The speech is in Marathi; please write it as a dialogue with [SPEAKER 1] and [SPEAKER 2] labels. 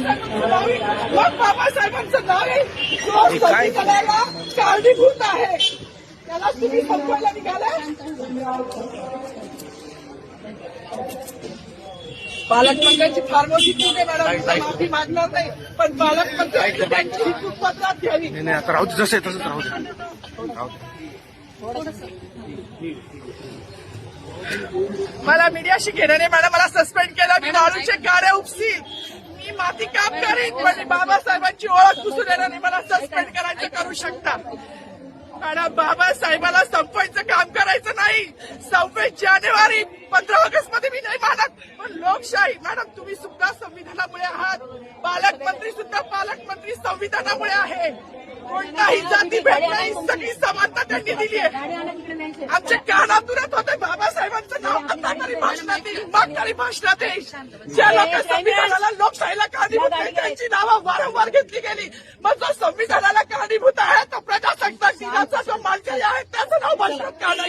[SPEAKER 1] मग बाबासाहेबांचं नाव आहे जो संविधानाला कारणीभूत आहे त्याला तुम्ही संपवायला निघाला. पालकमंत्र्यांची फार मोठी चूक आहे मॅडम, माफी मागणार नाही, पण पालकमंत्र्यांची त्यांची ही चूक पत्रात घ्यावी.
[SPEAKER 2] नाही आता राहू दे, जसं आहे तसंच राहू दे.
[SPEAKER 1] मला मीडियाशी घेणं नाही मॅडम, मला सस्पेंड केलं, मी वाळूचे गाड्या उपसील, मी माती काम करीन, पण बाबासाहेबांची ओळख पुसून येणार नाही. मला सस्पेंड करायचं करू शकता मॅडम. बाबासाहेबाला संपवायचं काम करायचं नाही. 26 जानेवारी 15 ऑगस्ट मध्ये मी नाही मानत, पण लोकशाही मॅडम तुम्ही सुद्धा संविधानामुळे आहात, पालकमंत्री सुद्धा पालकमंत्री संविधानामुळे आहे. कोणताही जातीभेद नाही, सगळी समानता त्यांनी दिली आहे. आमच्या कानातूनच होते बाबासाहेबांचं नाव आता तरी भाषणात येईल, मग तरी भाषणात येईल. ज्या लोक संविधानाला लोकशाहीला कारणीभूत आहे त्यांची नावं वारंवार घेतली गेली, मग जो संविधानाला कारणीभूत आहे तो प्रजासत्ताक दिनाचा जो मानकरी आहे त्याचं नाव भाषणात काढायचं.